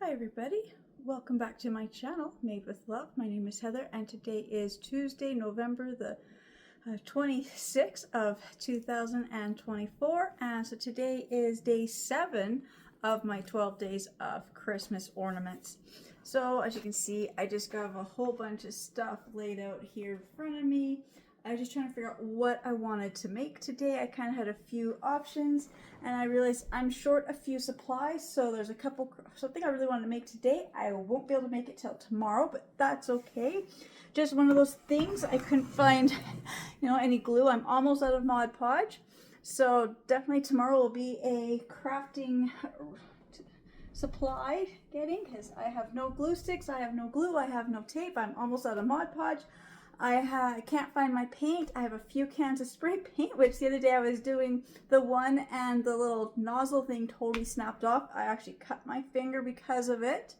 Hi everybody, welcome back to my channel, Made with Love. My name is Heather and today is Tuesday, November the 26th of 2024, and so today is day 7 of my 12 days of Christmas ornaments. So as you can see, I just got a whole bunch of stuff laid out here in front of me. I was just trying to figure out what I wanted to make today. I kind of had a few options and I realized I'm short a few supplies, so there's something I really wanted to make today. I won't be able to make it till tomorrow, but that's okay. Just one of those things. I couldn't find any glue. I'm almost out of Mod Podge, so definitely tomorrow will be a crafting supply getting, because I have no glue sticks, I have no glue, I have no tape, I'm almost out of Mod Podge. I can't find my paint. I have a few cans of spray paint, which the other day I was doing the one and the little nozzle thing totally snapped off. I actually cut my finger because of it.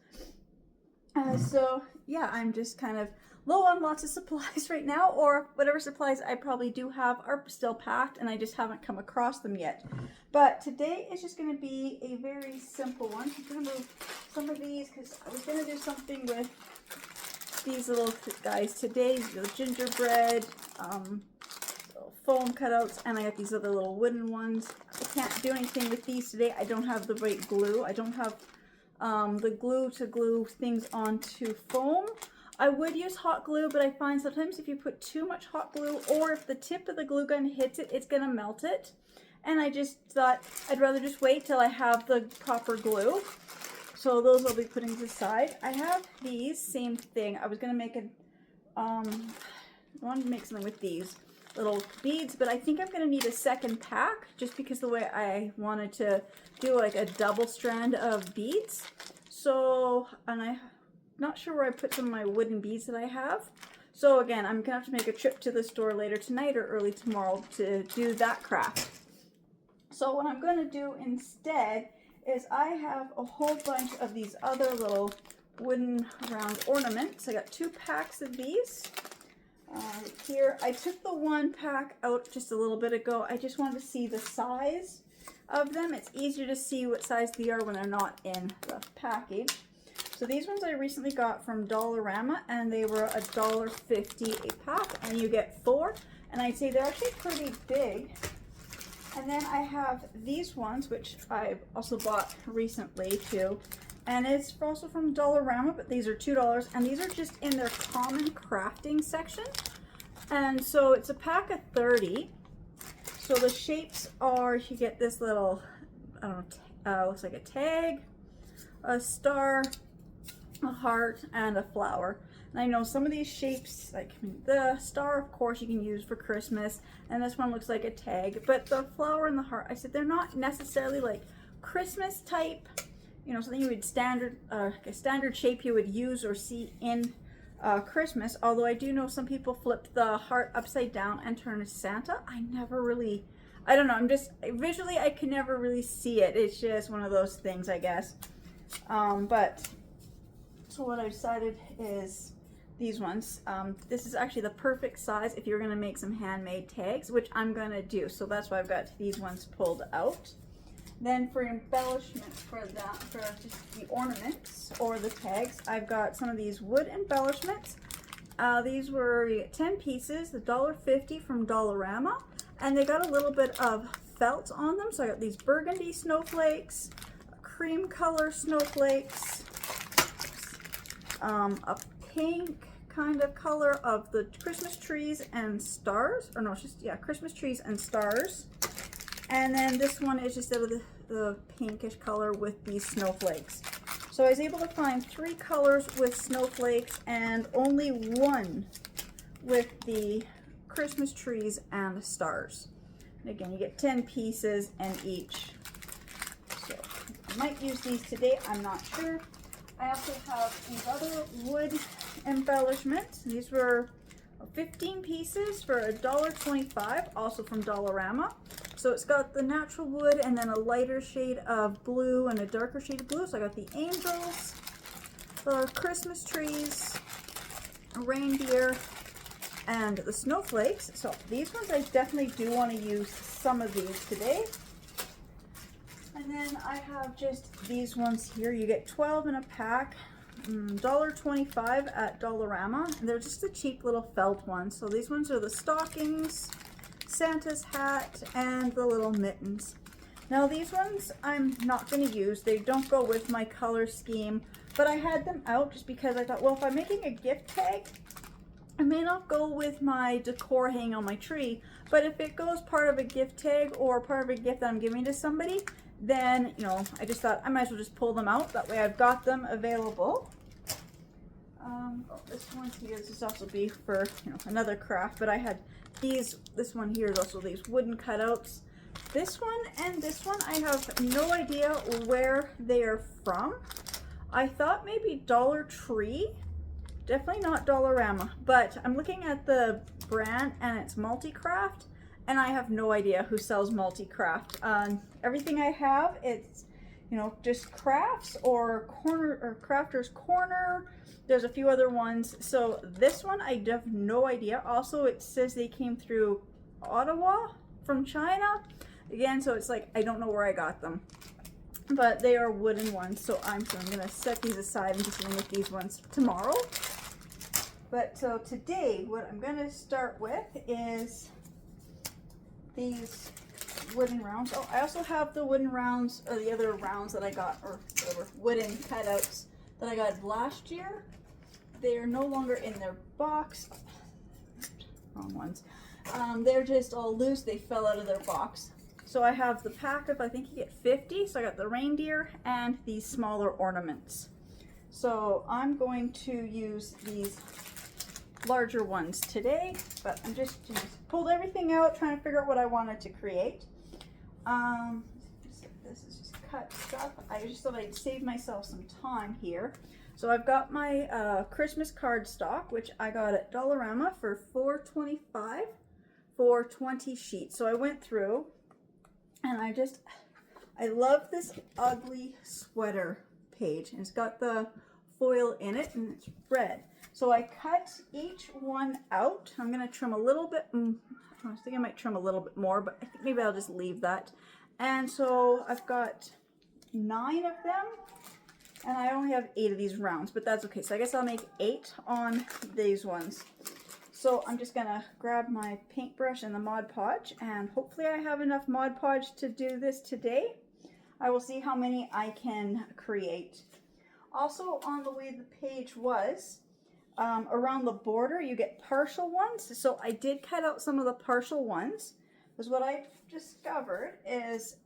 So yeah, I'm just kind of low on lots of supplies right now, or whatever supplies I probably do have are still packed and I just haven't come across them yet. But today is just going to be a very simple one. I'm going to move some of these because I was going to do something with these little guys today, the gingerbread, foam cutouts, and I got these other little wooden ones. I can't do anything with these today. I don't have the right glue. I don't have the glue to glue things onto foam. I would use hot glue, but I find sometimes if you put too much hot glue, or if the tip of the glue gun hits it, it's gonna melt it. And I just thought I'd rather just wait till I have the proper glue. So those I'll be putting to the side. I have these, same thing. I was gonna make I wanted to make something with these little beads, but I think I'm gonna need a second pack just because the way I wanted to do like a double strand of beads. So, and I'm not sure where I put some of my wooden beads that I have. So again, I'm gonna have to make a trip to the store later tonight or early tomorrow to do that craft. So what I'm gonna do instead is I have a whole bunch of these other little wooden round ornaments. I got 2 packs of these. Here, I took the one pack out just a little bit ago. I just wanted to see the size of them. It's easier to see what size they are when they're not in the package. So these ones I recently got from Dollarama, and they were $1.50 a pack, and you get 4. And I'd say they're actually pretty big. And then I have these ones, which I've also bought recently too. And it's also from Dollarama, but these are $2. And these are just in their common crafting section. And so it's a pack of 30. So the shapes are, you get this little, I don't know, looks like a tag, a star, a heart, and a flower. And I know some of these shapes, like the star, of course, you can use for Christmas, and this one looks like a tag, but the flower and the heart, I said they're not necessarily like Christmas type, something you would a standard shape you would use or see in Christmas, although I do know some people flip the heart upside down and turn it to Santa. I never really, I don't know, visually I can never really see it. It's just one of those things, I guess. So what I decided is these ones. This is actually the perfect size if you're going to make some handmade tags, which I'm going to do. So that's why I've got these ones pulled out. Then for embellishment for just the ornaments or the tags, I've got some of these wood embellishments. These were 10 pieces, $1.50 from Dollarama, and they got a little bit of felt on them. So I got these burgundy snowflakes, cream color snowflakes, a pink kind of color of the Christmas trees and stars, or no, it's just, yeah, Christmas trees and stars. And then this one is just out of the pinkish color with these snowflakes. So I was able to find 3 colors with snowflakes and only 1 with the Christmas trees and the stars. And again, you get 10 pieces and each. So I might use these today, I'm not sure. I also have these other wood embellishments. These were 15 pieces for $1.25, also from Dollarama. So it's got the natural wood and then a lighter shade of blue and a darker shade of blue. So I got the angels, the Christmas trees, a reindeer, and the snowflakes. So these ones I definitely do want to use some of these today. And then I have just these ones here. You get 12 in a pack, $1.25 at Dollarama. And they're just the cheap little felt ones. So these ones are the stockings, Santa's hat, and the little mittens. Now these ones I'm not going to use. They don't go with my color scheme, but I had them out just because I thought, well, if I'm making a gift tag, I may not go with my decor hanging on my tree, but if it goes part of a gift tag or part of a gift that I'm giving to somebody, then, you know, I just thought I might as well just pull them out. That way I've got them available. This one here, this is also be for, you know, another craft, but I had these, this one here is also these wooden cutouts. This one and this one, I have no idea where they are from. I thought maybe Dollar Tree, definitely not Dollarama, but I'm looking at the brand and it's Multicraft, and I have no idea who sells Multicraft. Everything I have, it's, you know, just crafts or corner or Crafter's Corner. There's a few other ones. So this one, I have no idea. Also, it says they came through Ottawa from China. Again, so it's like, I don't know where I got them. But they are wooden ones, so I'm gonna set these aside and just make these ones tomorrow. But so today, what I'm gonna start with is these wooden rounds. Oh, I also have the wooden rounds, or the other rounds that I got, or whatever, wooden cutouts that I got last year. They are no longer in their box. Wrong ones. They're just all loose. They fell out of their box. So I have the pack of, I think you get 50. So I got the reindeer and these smaller ornaments. So I'm going to use these larger ones today, but I'm just pulled everything out, trying to figure out what I wanted to create. This is just cut stuff. I just thought I'd save myself some time here. So I've got my Christmas cardstock, which I got at Dollarama for $4.25 for 20 sheets. So I went through and I love this ugly sweater page, and it's got the foil in it and it's red. So I cut each one out. I'm going to trim a little bit. I think I might trim a little bit more, but I think maybe I'll just leave that. And so I've got 9 of them, and I only have 8 of these rounds, but that's okay. So I guess I'll make 8 on these ones. So I'm just gonna grab my paintbrush and the Mod Podge, and hopefully I have enough Mod Podge to do this today. I will see how many I can create. Also, on the way the page was, around the border you get partial ones. So I did cut out some of the partial ones, because what I discovered is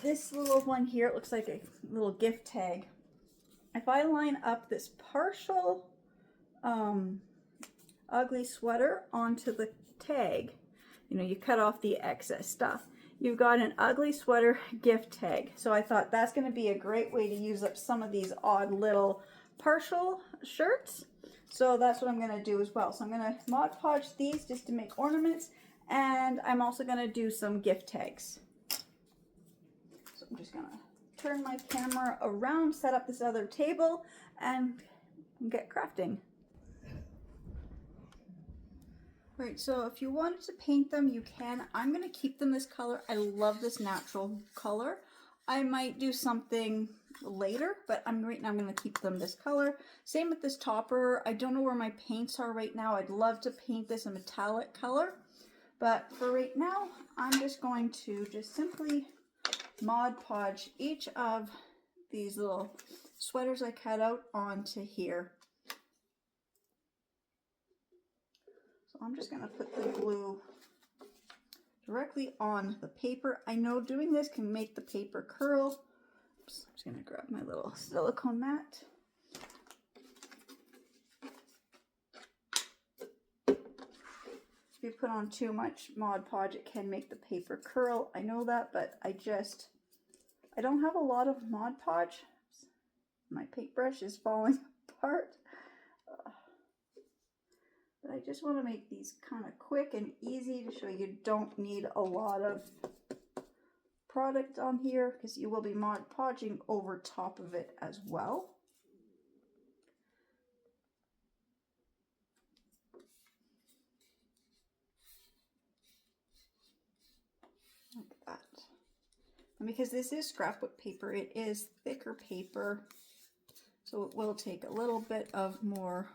this little one here, it looks like a little gift tag. If I line up this partial ugly sweater onto the tag, you know, you cut off the excess stuff, you've got an ugly sweater gift tag. So I thought that's going to be a great way to use up some of these odd little partial shirts. So that's what I'm going to do as well. So I'm going to Mod Podge these just to make ornaments, and I'm also going to do some gift tags. So I'm just going to turn my camera around, set up this other table, and get crafting. Right, so if you wanted to paint them, you can. I'm going to keep them this color. I love this natural color. I might do something later, but right now I'm going to keep them this color. Same with this topper. I don't know where my paints are right now. I'd love to paint this a metallic color, but for right now, I'm just going to just simply Mod Podge each of these little sweaters I cut out onto here. So I'm just going to put the glue directly on the paper. I know doing this can make the paper curl. Oops, I'm just going to grab my little silicone mat. If you put on too much Mod Podge, it can make the paper curl. I know that, but I don't have a lot of Mod Podge. My paintbrush is falling apart. But I just want to make these kind of quick and easy to show you don't need a lot of product on here, because you will be Mod Podging over top of it as well. Like that. And because this is scrapbook paper, it is thicker paper, so it will take a little bit of more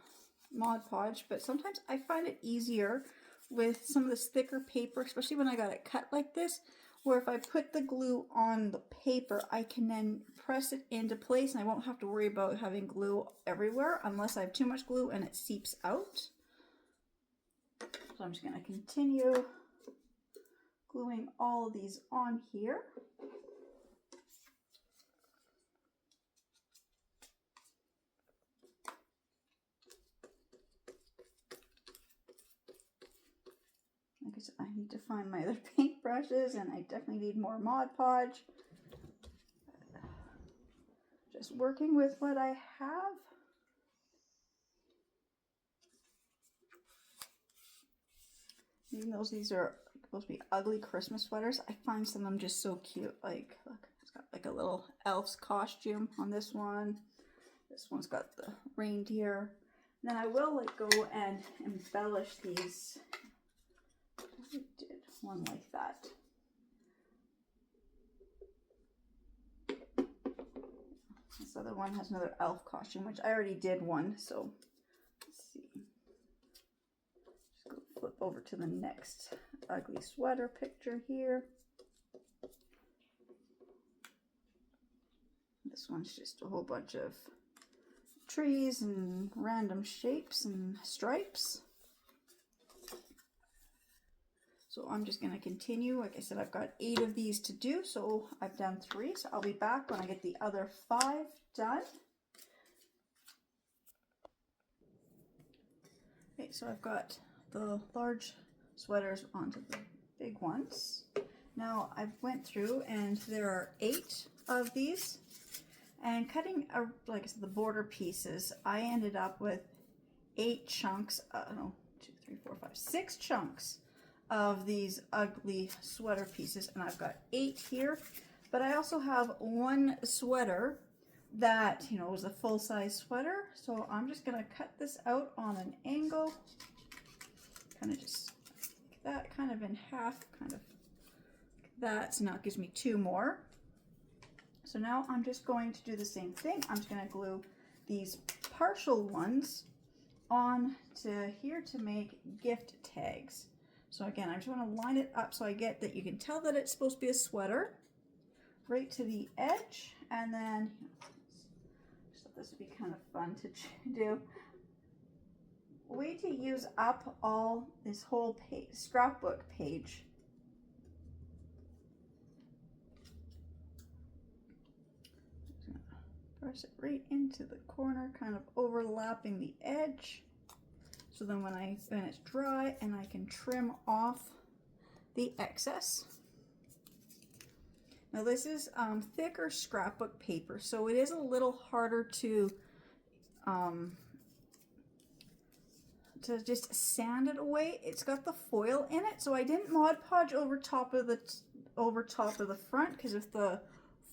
Mod Podge, but sometimes I find it easier with some of this thicker paper, especially when I got it cut like this, where if I put the glue on the paper, I can then press it into place and I won't have to worry about having glue everywhere unless I have too much glue and it seeps out. So I'm just going to continue gluing all of these on here. Like I said, I need to find my other paint brushes and I definitely need more Mod Podge. Just working with what I have. Even though these are supposed to be ugly Christmas sweaters, I find some of them just so cute. Like, look, it's got like a little elf's costume on this one. This one's got the reindeer. And then I will like go and embellish these. I did one like that. This other one has another elf costume, which I already did one, so let's see. Just go flip over to the next ugly sweater picture here. This one's just a whole bunch of trees and random shapes and stripes. So I'm just going to continue. Like I said, I've got 8 of these to do, so I've done 3. So I'll be back when I get the other 5 done. Okay, so I've got the large sweaters onto the big ones. Now I went through and there are 8 of these. And cutting, like I said, the border pieces, I ended up with 8 chunks, no, 2, 3, 4, 5, 6 chunks of these ugly sweater pieces, and I've got 8 here, but I also have one sweater that, you know, was a full-size sweater, so I'm just going to cut this out on an angle, kind of just like that, kind of in half, kind of like that, so now it gives me 2 more. So now I'm just going to do the same thing. I'm just going to glue these partial ones on to here to make gift tags. So again, I just want to line it up so I get that you can tell that it's supposed to be a sweater right to the edge. And then, just thought this would be kind of fun to do. A way to use up all this whole scrapbook page. Press it right into the corner, kind of overlapping the edge. So then when it's dry and I can trim off the excess. Now this is thicker scrapbook paper, so it is a little harder to just sand it away. It's got the foil in it, so I didn't Mod Podge over top of the front because of the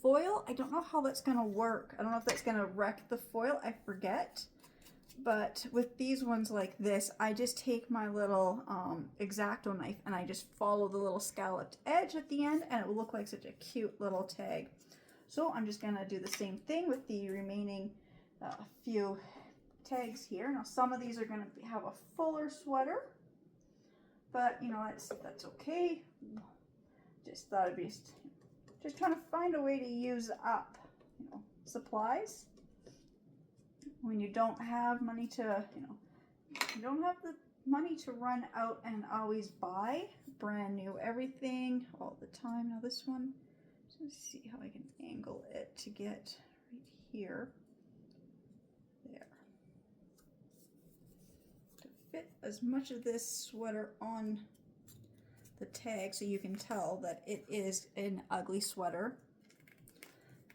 foil. I don't know how that's gonna work. I don't know if that's gonna wreck the foil. I forget. But with these ones like this, I just take my little X-Acto knife and I just follow the little scalloped edge at the end, and it will look like such a cute little tag. So I'm just gonna do the same thing with the remaining few tags here. Now some of these are gonna have a fuller sweater, but you know, that's okay. Just thought I'd be just trying to find a way to use up, you know, supplies. When you don't have money to, you know, you don't have the money to run out and always buy brand new everything all the time. Now this one, let's see how I can angle it to get right here. There. To fit as much of this sweater on the tag so you can tell that it is an ugly sweater.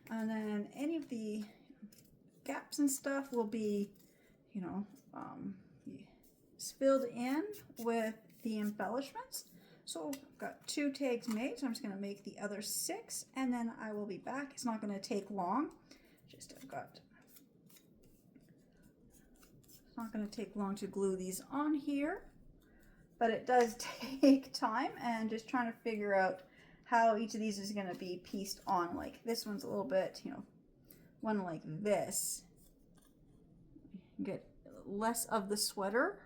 And then any of the gaps and stuff will be, you know, filled in with the embellishments. So I've got 2 tags made, so I'm just going to make the other 6, and then I will be back. It's not going to take long. Just it's not going to take long to glue these on here, but it does take time, and just trying to figure out how each of these is going to be pieced on. Like this one's a little bit, you know, one like this. You get less of the sweater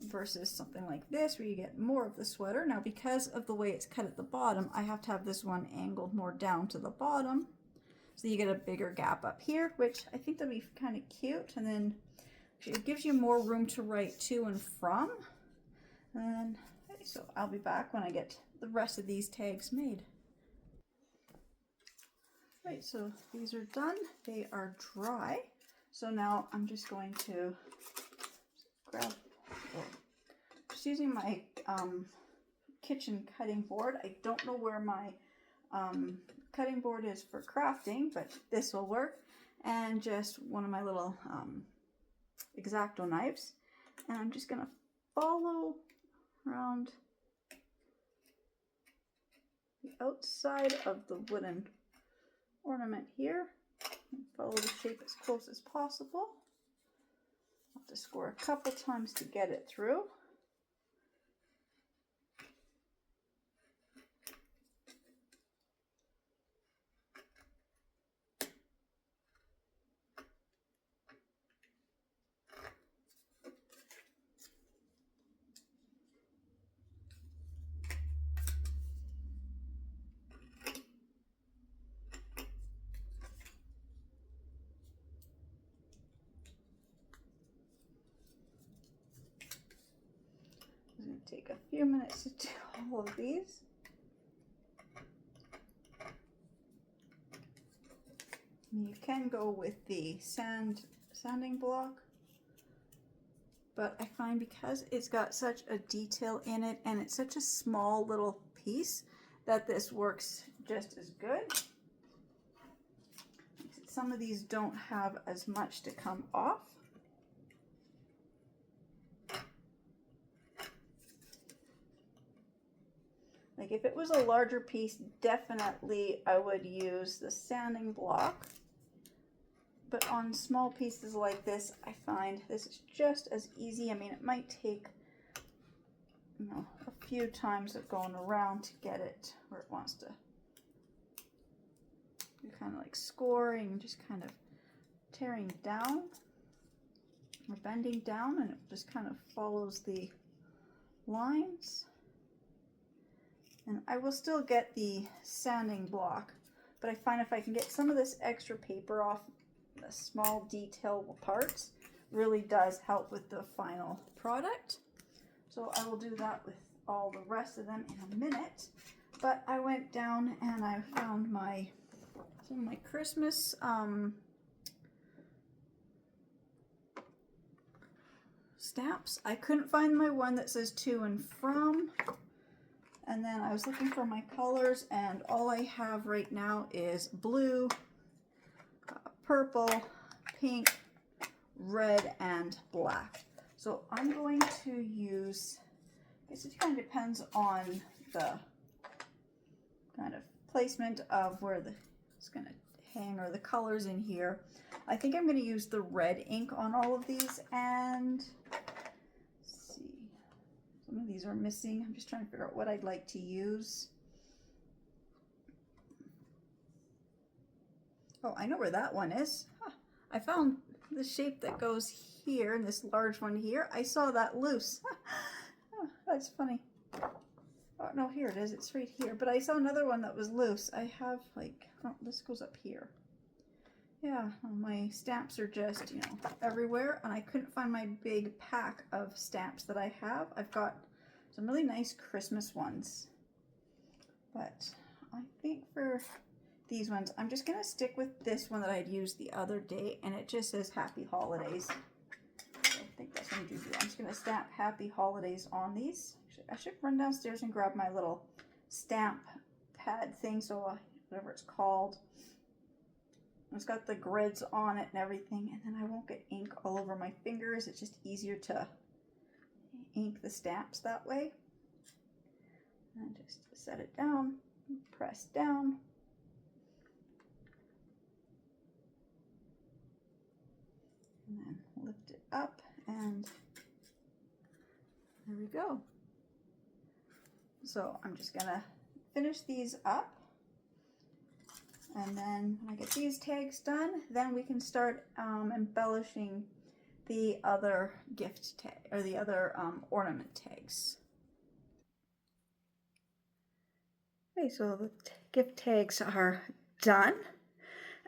versus something like this where you get more of the sweater. Now because of the way it's cut at the bottom, I have to have this one angled more down to the bottom. So you get a bigger gap up here, which I think that'll be kind of cute. And then it gives you more room to write to and from. And so I'll be back when I get the rest of these tags made. Right, so these are done. They are dry. So now I'm just going to grab, just using my kitchen cutting board. I don't know where my cutting board is for crafting, but this will work. And just one of my little X-Acto knives. And I'm just gonna follow around the outside of the wooden ornament here. Follow the shape as close as possible. I'll have to score a couple times to get it through. It's going to take a few minutes to do all of these. You can go with the sanding block, but I find because it's got such a detail in it and it's such a small little piece that this works just as good. Some of these don't have as much to come off. Like if it was a larger piece, definitely I would use the sanding block. But on small pieces like this, I find this is just as easy. I mean, it might take, you know, a few times of going around to get it where it wants to. You're kind of like scoring, just kind of tearing down or bending down, and it just kind of follows the lines. And I will still get the sanding block, but I find if I can get some of this extra paper off the small detail parts, really does help with the final product. So I will do that with all the rest of them in a minute. But I went down and I found some of my Christmas stamps. I couldn't find my one that says to and from. And then I was looking for my colors, and all I have right now is blue, purple, pink, red, and black. So I'm going to use, I guess it kind of depends on the kind of placement of where it's going to hang or the colors in here. I think I'm going to use the red ink on all of these, and let's see, some of these are missing. I'm just trying to figure out what I'd like to use. Oh, I know where that one is. Huh. I found the shape that goes here, and this large one here. I saw that loose. Oh, that's funny. Oh, no, here it is. It's right here. But I saw another one that was loose. I have like, oh, this goes up here. Yeah, well, my stamps are just, you know, everywhere, and I couldn't find my big pack of stamps that I have. I've got some really nice Christmas ones, but I think for these ones, I'm just going to stick with this one that I'd used the other day, and it just says Happy Holidays. So I think that's what I'm going to do. I'm just going to stamp Happy Holidays on these. I should run downstairs and grab my little stamp pad thing, so whatever it's called. It's got the grids on it and everything, and then I won't get ink all over my fingers. It's just easier to ink the stamps that way. And just set it down, press down. And then lift it up, and there we go. So I'm just gonna finish these up. And then when I get these tags done, then we can start embellishing the other gift tag, or the other ornament tags. Okay, so the gift tags are done.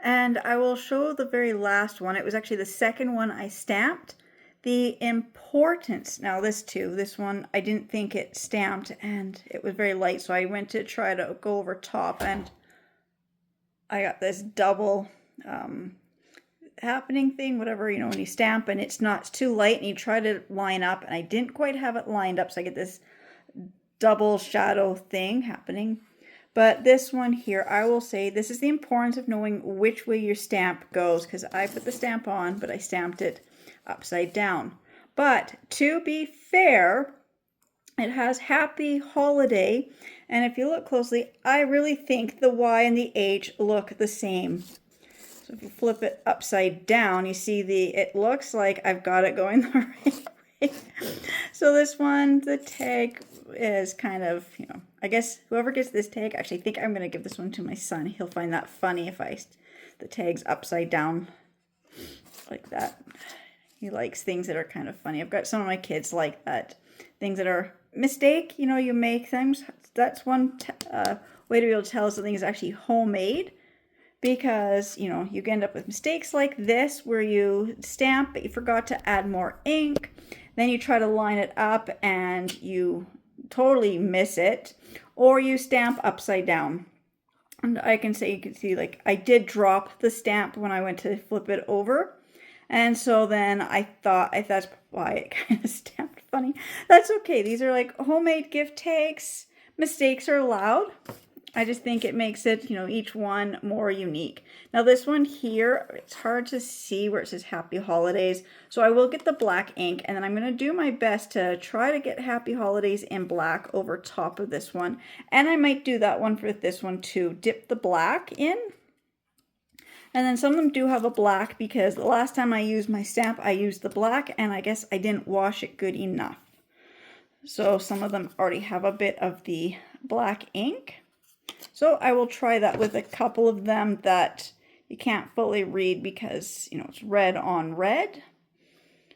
And I will show the very last one. It was actually the second one I stamped. The importance, now this one, I didn't think it stamped and it was very light, so I went to try to go over top and I got this double happening thing, whatever, you know, when you stamp and it's too light and you try to line up and I didn't quite have it lined up, so I get this double shadow thing happening. But this one here, I will say, this is the importance of knowing which way your stamp goes, because I put the stamp on, but I stamped it upside down. But to be fair, it has Happy Holiday, and if you look closely, I really think the Y and the H look the same. So if you flip it upside down, you see it looks like I've got it going the right way. So this one, the tag is kind of, you know, I guess whoever gets this tag, actually I think I'm going to give this one to my son. He'll find that funny if the tag's upside down like that. He likes things that are kind of funny. I've got some of my kids like that. Things that are mistake, you know, you make things. That's one way to be able to tell something is actually homemade. Because, you know, you can end up with mistakes like this where you stamp but you forgot to add more ink. Then you try to line it up and you totally miss it. Or you stamp upside down. And you can see like I did drop the stamp when I went to flip it over. And so then I thought that's why it kind of stamped funny. That's okay. These are like homemade gift tags. Mistakes are allowed. I just think it makes it, you know, each one more unique. Now this one here, it's hard to see where it says Happy Holidays. So I will get the black ink and then I'm going to do my best to try to get Happy Holidays in black over top of this one. And I might do that one for this one too. Dip the black in. And then some of them do have a black because the last time I used my stamp, I used the black and I guess I didn't wash it good enough. So some of them already have a bit of the black ink. So I will try that with a couple of them that you can't fully read because, you know, it's red on red.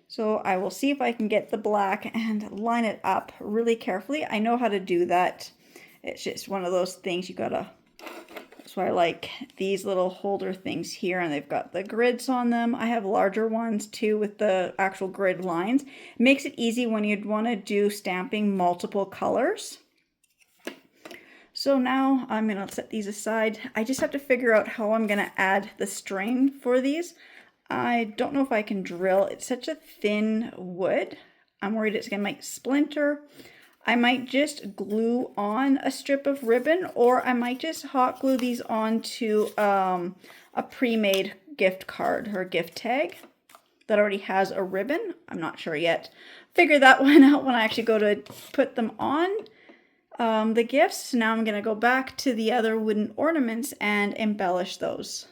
So I will see if I can get the black and line it up really carefully. I know how to do that. It's just one of those things you gotta, that's why I like these little holder things here and they've got the grids on them. I have larger ones too with the actual grid lines. It makes it easy when you'd want to do stamping multiple colors. So now I'm going to set these aside. I just have to figure out how I'm going to add the string for these. I don't know if I can drill. It's such a thin wood. I'm worried it's going to make splinter. I might just glue on a strip of ribbon or I might just hot glue these onto a pre-made gift card or gift tag that already has a ribbon. I'm not sure yet. Figure that one out when I actually go to put them on. The gifts. Now I'm going to go back to the other wooden ornaments and embellish those.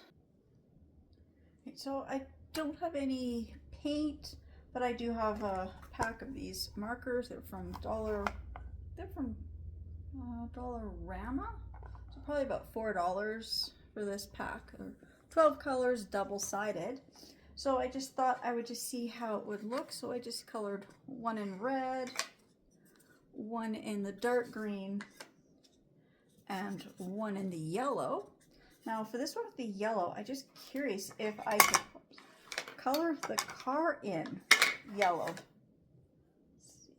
So I don't have any paint, but I do have a pack of these markers. They're from Dollarama. So probably about $4 for this pack. 12 colors, double-sided. So I just thought I would just see how it would look. So I just colored one in red, one in the dark green, and one in the yellow. Now for this one with the yellow, I'm just curious if I could color the car in yellow. Let's see.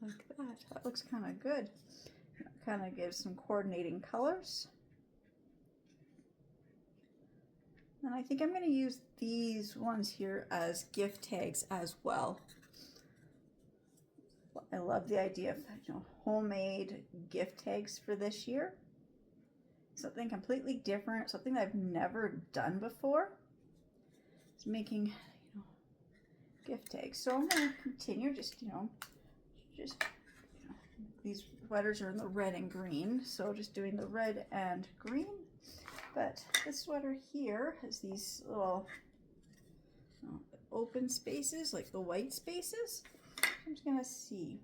Like that. That looks kind of good. Kind of gives some coordinating colors. And I think I'm going to use these ones here as gift tags as well. I love the idea of, you know, homemade gift tags for this year. Something completely different, something I've never done before. It's making, you know, gift tags. So I'm going to continue just, you know, these sweaters are in the red and green, so just doing the red and green. But this sweater here has these little open spaces, like the white spaces. I'm just gonna see.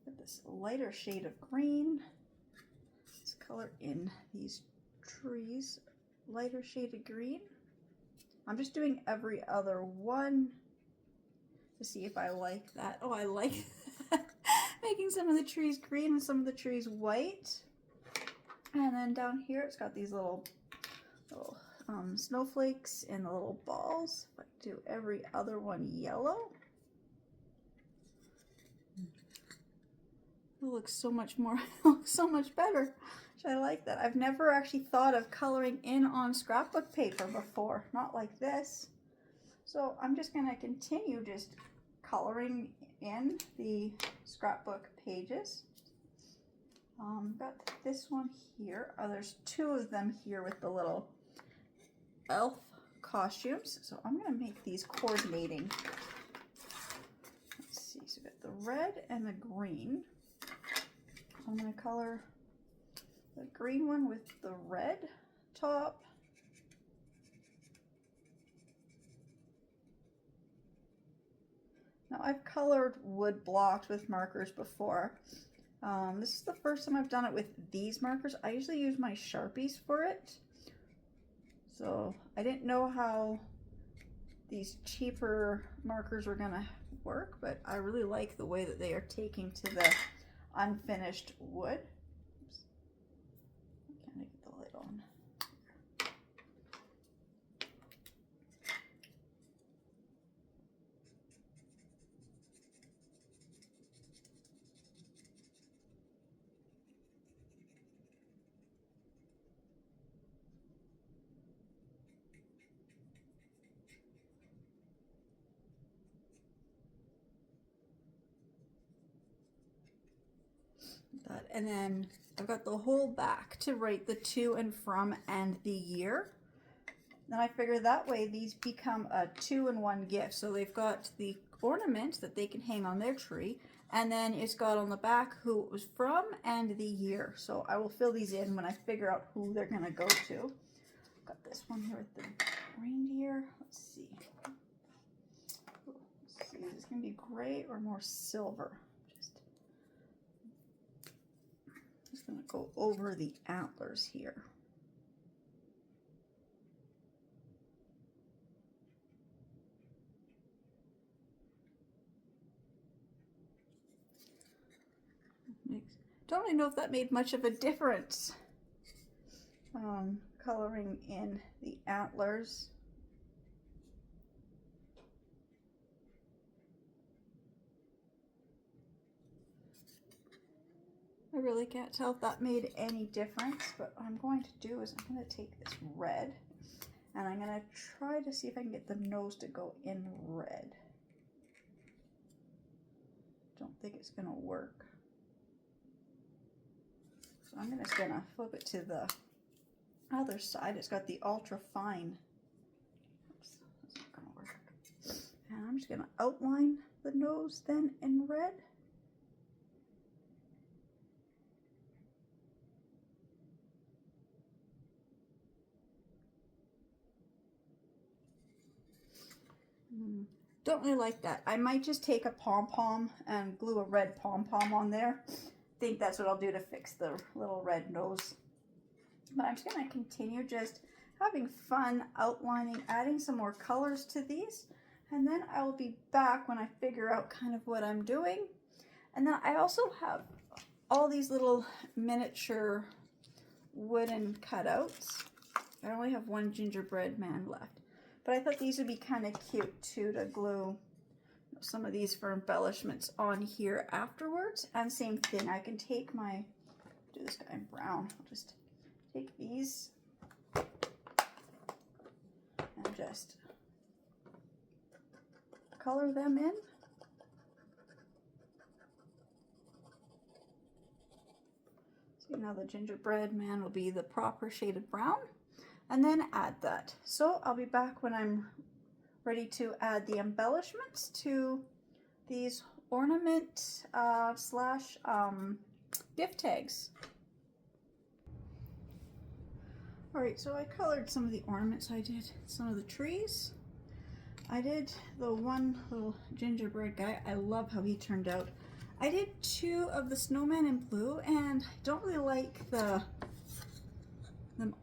With this lighter shade of green. Let's color in these trees. Lighter shade of green. I'm just doing every other one to see if I like that. Oh, I like making some of the trees green and some of the trees white. And then down here, it's got these little snowflakes and the little balls. If I do every other one yellow, it looks so much more, looks so much better. I like that. I've never actually thought of coloring in on scrapbook paper before, not like this. So I'm just going to continue just coloring in the scrapbook pages. Got this one here. Oh, there's two of them here with the little elf costumes. So I'm going to make these coordinating. Let's see. So we got the red and the green. I'm going to color the green one with the red top. Now I've colored wood blocks with markers before. This is the first time I've done it with these markers. I usually use my Sharpies for it. So I didn't know how these cheaper markers were gonna work, but I really like the way that they are taking to the unfinished wood. Oops. Can't get the lid on. That, and then I've got the whole back to write the to and from and the year. Then I figure that way these become a 2-in-1 gift. So they've got the ornament that they can hang on their tree, and then it's got on the back who it was from and the year. So I will fill these in when I figure out who they're gonna go to. Got this one here with the reindeer. Let's see. Let's see, is this gonna be gray or more silver? Just gonna go over the antlers here. Don't really know if that made much of a difference. Coloring in the antlers. I really can't tell if that made any difference, but what I'm going to do is I'm going to take this red and I'm going to try to see if I can get the nose to go in red. Don't think it's going to work. So I'm just going to flip it to the other side. It's got the ultra fine. Oops, that's not going to work. And I'm just going to outline the nose then in red. Don't really like that. I might just take a pom-pom and glue a red pom-pom on there. I think that's what I'll do to fix the little red nose. But I'm just going to continue just having fun outlining, adding some more colors to these. And then I will be back when I figure out kind of what I'm doing. And then I also have all these little miniature wooden cutouts. I only have one gingerbread man left. But I thought these would be kind of cute too to glue some of these for embellishments on here afterwards. And same thing, I can take my, do this guy in brown. I'll just take these and just color them in. So now the gingerbread man will be the proper shade of brown. And then add that. So I'll be back when I'm ready to add the embellishments to these ornament slash gift tags. Alright, so I colored some of the ornaments. I did some of the trees. I did the one little gingerbread guy. I love how he turned out. I did 2 of the snowman in blue, and I don't really like them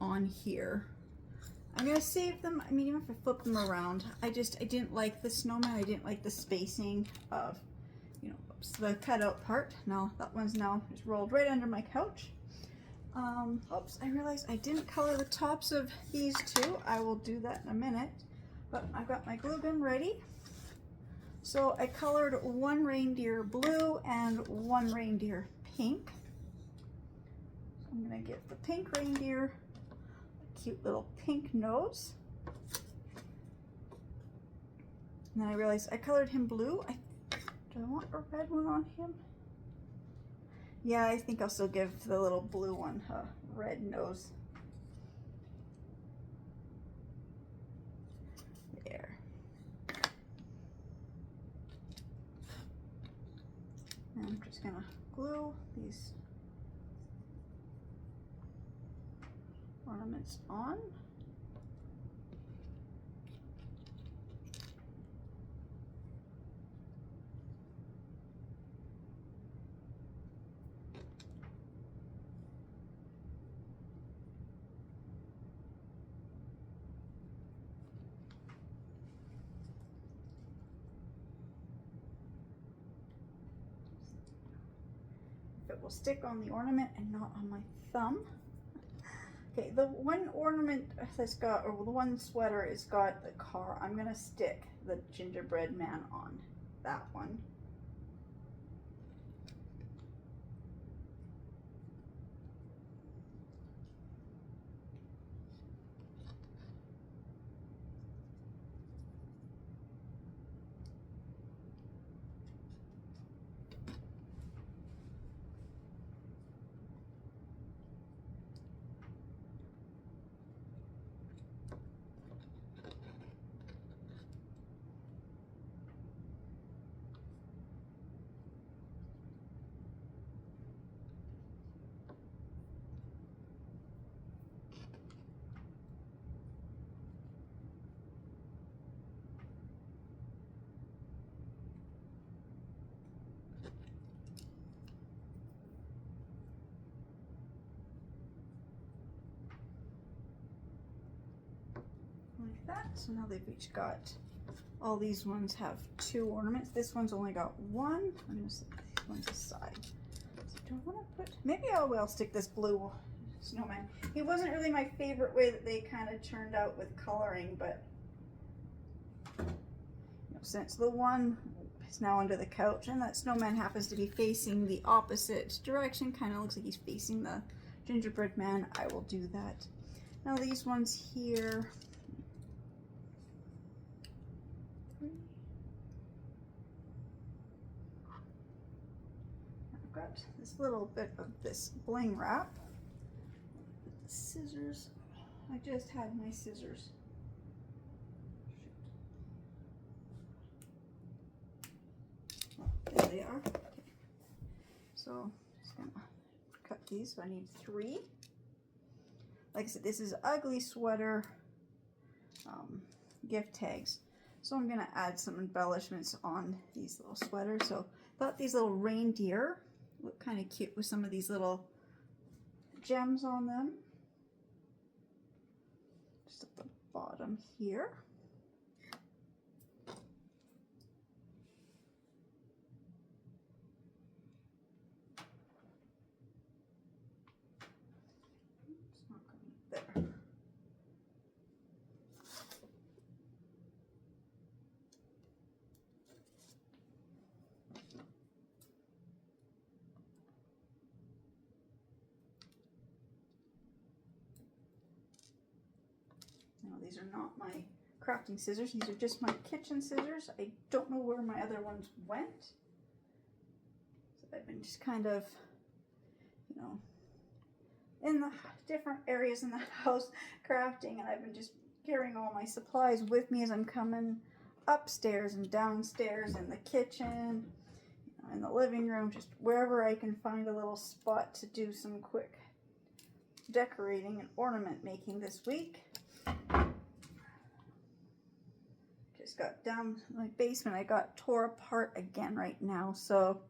on here. I'm gonna save them. I mean, even if I flip them around, I didn't like the snowman. I didn't like the spacing of, you know, oops, the cutout part. Now that one's now just rolled right under my couch. Oops, I realized I didn't color the tops of these 2. I will do that in a minute, but I've got my glue gun ready. So I colored 1 reindeer blue and 1 reindeer pink. So I'm gonna give the pink reindeer a cute little pink nose. And then I realized I colored him blue. Do I want a red one on him? Yeah, I think I'll still give the little blue one a red nose. There. And I'm just gonna glue these ornaments on. It will stick on the ornament and not on my thumb. Okay, the one ornament that's got, or the one sweater is got the car. I'm gonna stick the gingerbread man on that one. Like that. So now they've each got, all these ones have 2 ornaments. This one's only got 1. I'm gonna set these ones aside. So do I want to put, maybe I will stick this blue snowman. He wasn't really my favorite way that they kind of turned out with coloring, but you know, since the one is now under the couch and that snowman happens to be facing the opposite direction, kind of looks like he's facing the gingerbread man, I will do that. Now these ones here, I've got this little bit of this bling wrap. Scissors. I just had my scissors. Oh, there they are. Okay. So just gonna cut these. So I need 3. Like I said, this is ugly sweater gift tags. So I'm gonna add some embellishments on these little sweaters. So I thought these little reindeer look kind of cute with some of these little gems on them. Just at the bottom here. It's not going there. Now these are not my crafting scissors, these are just my kitchen scissors. I don't know where my other ones went. So I've been just kind of, you know, in the different areas in the house crafting, and I've been just carrying all my supplies with me as I'm coming upstairs and downstairs in the kitchen, in the living room, just wherever I can find a little spot to do some quick decorating and ornament making this week. Just got down my basement. I got tore apart again right now, so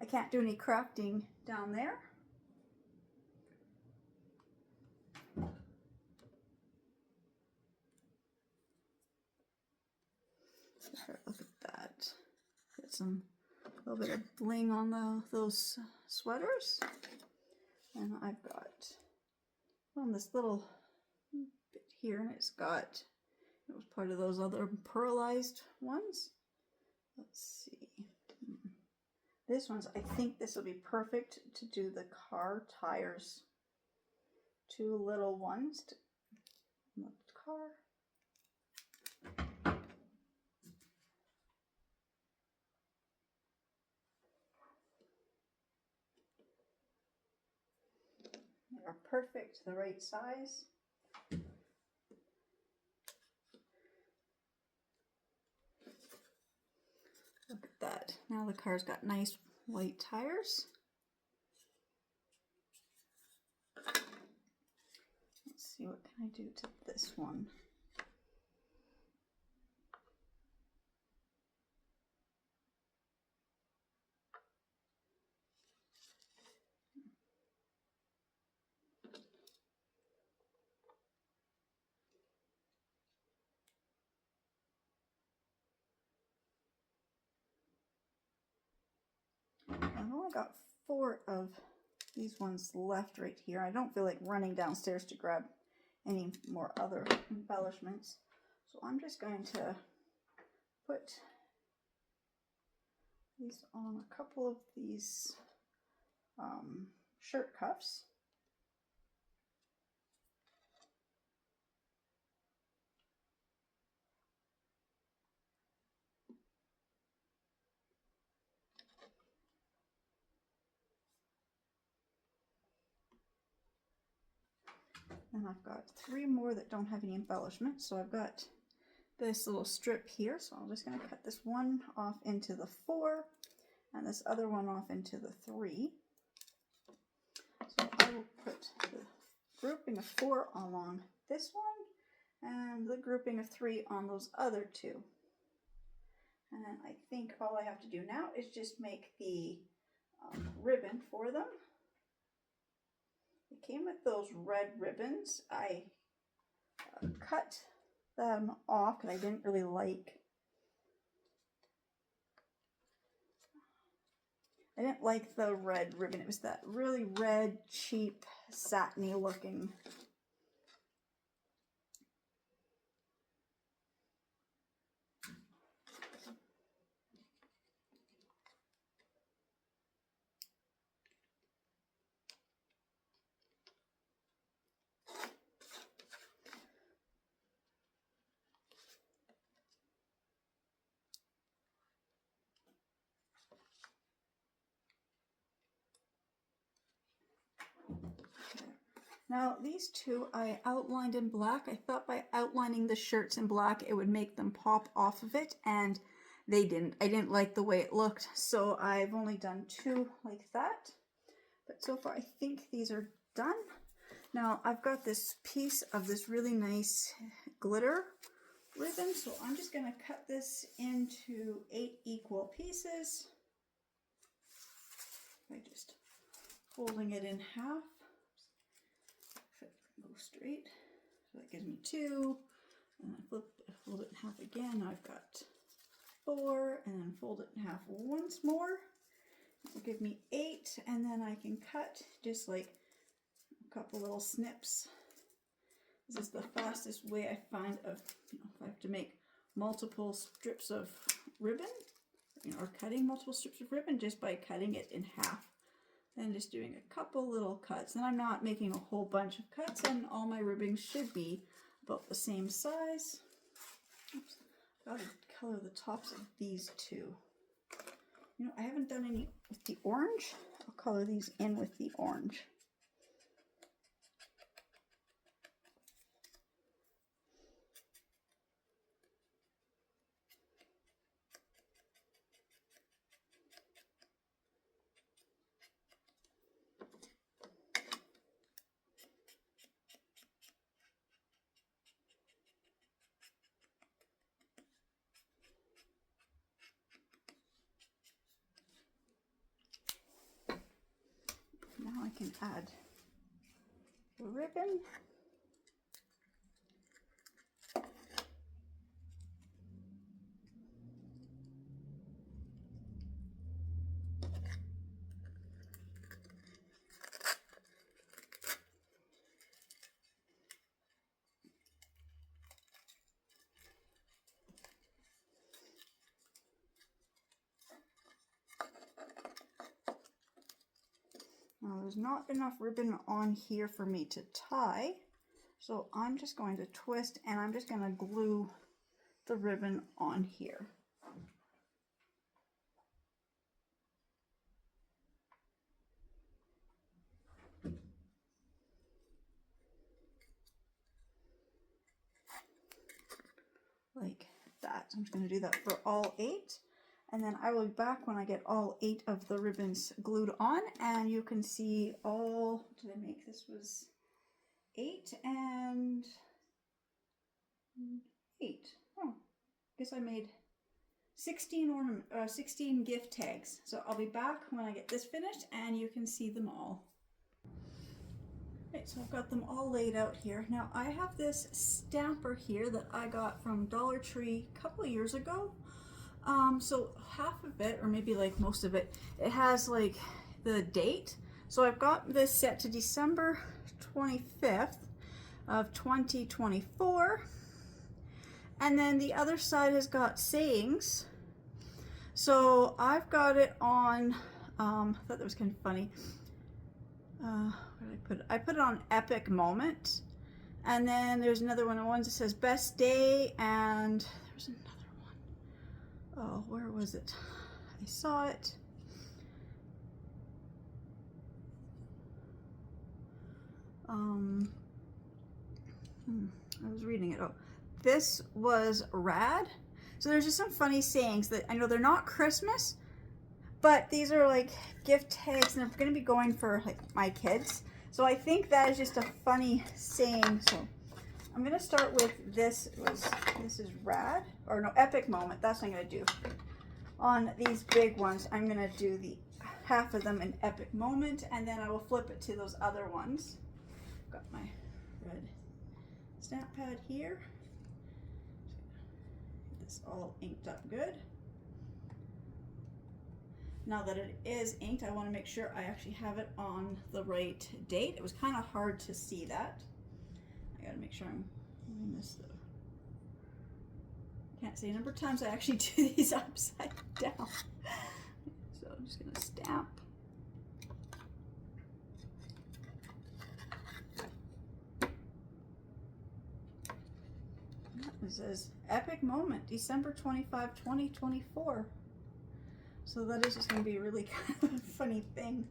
I can't do any crafting down there. Look at that. Get some little bit of bling on those sweaters. And I've got on this little bit here, and it was part of those other pearlized ones. Let's see. This one's, I think this will be perfect to do the car tires. Two little ones to the car. They are perfect, the right size. Look at that. Now the car's got nice white tires. Let's see, what can I do to this one? I've only got 4 of these ones left right here. I don't feel like running downstairs to grab any more other embellishments. So I'm just going to put these on a couple of these shirt cuffs. And I've got 3 more that don't have any embellishments. So I've got this little strip here. So I'm just going to cut this one off into the 4 and this other one off into the 3. So I will put the grouping of 4 along this one and the grouping of 3 on those other 2. And I think all I have to do now is just make the ribbon for them. It came with those red ribbons. I cut them off because I didn't really like. I didn't like the red ribbon. It was that really red, cheap, satiny looking. Now these 2 I outlined in black. I thought by outlining the shirts in black it would make them pop off of it, and they didn't. I didn't like the way it looked, so I've only done 2 like that. But so far I think these are done. Now I've got this piece of this really nice glitter ribbon, so I'm just going to cut this into 8 equal pieces by just folding it in half. Go straight, so that gives me 2, and I fold it in half again. I've got 4, and then fold it in half once more. It will give me 8, and then I can cut just like a couple little snips. This is the fastest way I find of, if I have to make multiple strips of ribbon, or cutting multiple strips of ribbon, just by cutting it in half. And just doing a couple little cuts. And I'm not making a whole bunch of cuts, and all my ribbons should be about the same size. Oops. I've got to color the tops of these 2. You know, I haven't done any with the orange. I'll color these in with the orange. and add the ribbon. Now there's not enough ribbon on here for me to tie, so I'm just going to twist and I'm just going to glue the ribbon on here. Like that. I'm just going to do that for all 8. And then I will be back when I get all 8 of the ribbons glued on, and you can see all, what did I make? This was 8 and 8. Oh, guess I made 16 gift tags. So I'll be back when I get this finished and you can see them all. Okay, so I've got them all laid out here. Now I have this stamper here that I got from Dollar Tree a couple of years ago. So half of it, or maybe like most of it, it has like the date. So I've got this set to December 25th of 2024. And then the other side has got sayings. So I've got it on, I thought that was kind of funny. Where did I put it? I put it on Epic Moment. And then there's another one that says Best Day, and there's another one. Oh, where was it? I saw it. I was reading it. Oh, this was rad. So there's just some funny sayings that I know they're not Christmas, but these are like gift tags, and they're going to be going for like my kids. So I think that is just a funny saying. So I'm going to start with this. This is rad, or no, Epic Moment. That's what I'm going to do. On these big ones, I'm going to do the half of them in Epic Moment, and then I will flip it to those other ones. Got my red stamp pad here. Get this all inked up good. Now that it is inked, I want to make sure I actually have it on the right date. It was kind of hard to see that. I got to make sure I'm doing this though. Can't say the number of times I actually do these upside down. So I'm just going to stamp. It says Epic Moment, December 25, 2024. So that is just going to be really kind of a funny thing.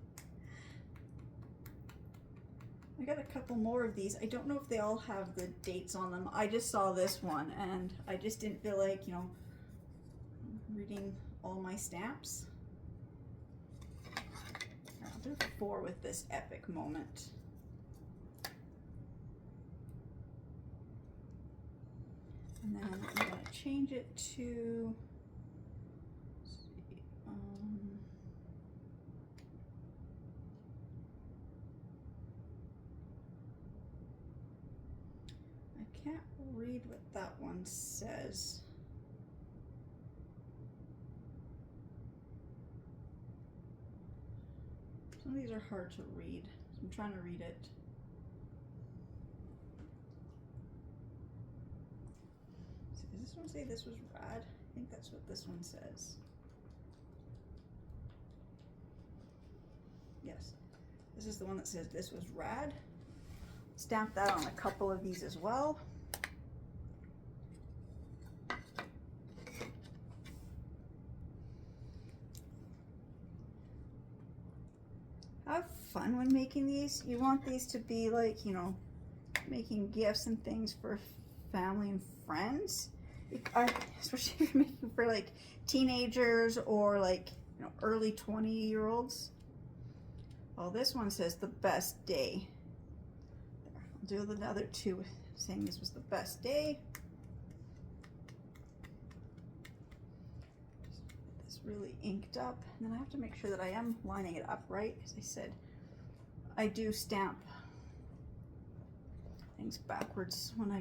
I got a couple more of these. I don't know if they all have the dates on them. I just saw this one and I just didn't feel like, you know, reading all my stamps. I'll do 4 with this Epic Moment. And then I'm going to change it to, I can't read what that one says. Some of these are hard to read, so I'm trying to read it. Does this one say this was rad? I think that's what this one says. Yes, this is the one that says this was rad. Stamp that on a couple of these as well. Have fun when making these. You want these to be like, you know, making gifts and things for family and friends. Especially if you're making for like teenagers or like, you know, early 20-year-olds. Oh, this one says the best day. There, I'll do another 2 saying this was the best day. Just get this really inked up. And then I have to make sure that I am lining it up right. As I said, I do stamp things backwards when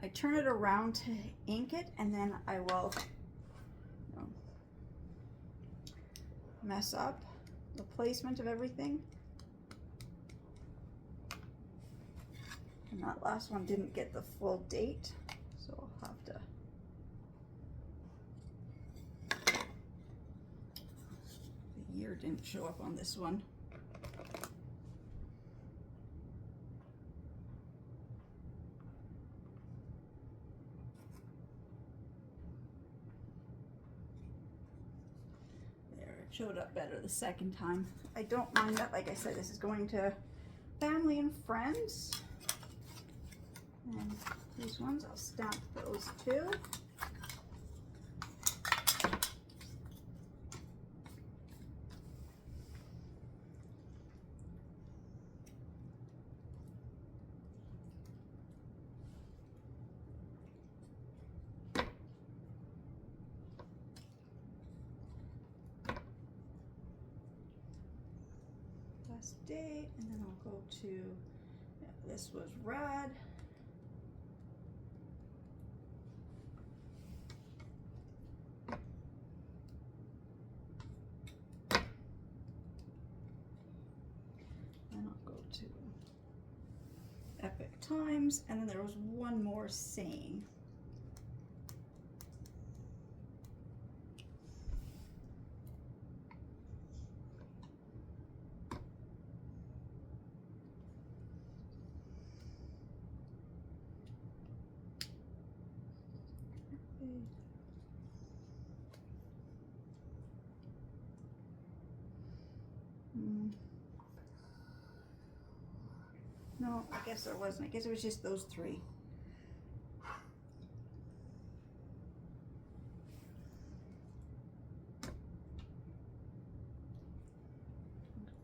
I turn it around to ink it, and then I will mess up the placement of everything. And that last one didn't get the full date, so I'll have to. The year didn't show up on this one. Showed up better the second time. I don't mind that. Like I said, this is going to family and friends. And these ones, I'll stamp those too. Date, and then I'll go to, yeah, this was rad. And I'll go to Epic Times, and then there was one more saying. No, I guess there wasn't. I guess it was just those three.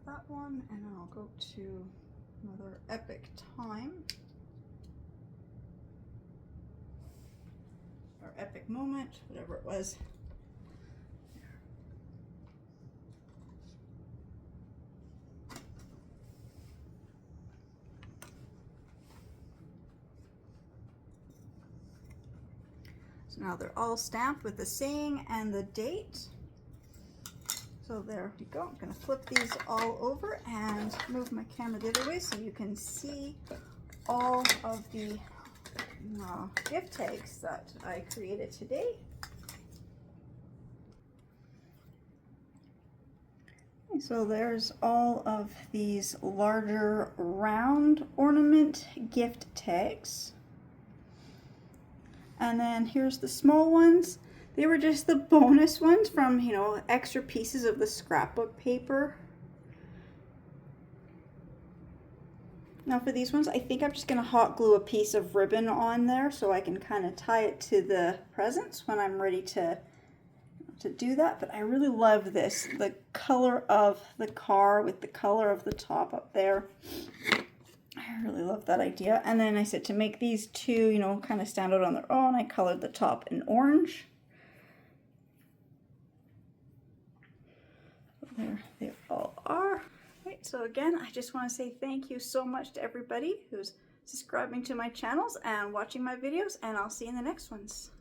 That one, and then I'll go to another Epic Time. Or Epic Moment, whatever it was. So now they're all stamped with the saying and the date. So there you go. I'm going to flip these all over and move my camera the other way so you can see all of the gift tags that I created today. So there's all of these larger round ornament gift tags. And then here's the small ones. They were just the bonus ones from, you know, extra pieces of the scrapbook paper. Now for these ones, I think I'm just going to hot glue a piece of ribbon on there so I can kind of tie it to the presents when I'm ready to do that. But I really love this, the color of the car with the color of the top up there. I really love that idea. And then I said to make these two, you know, kind of stand out on their own, I colored the top in orange. There they all are. Right, so again, I just want to say thank you so much to everybody who's subscribing to my channels and watching my videos, and I'll see you in the next ones.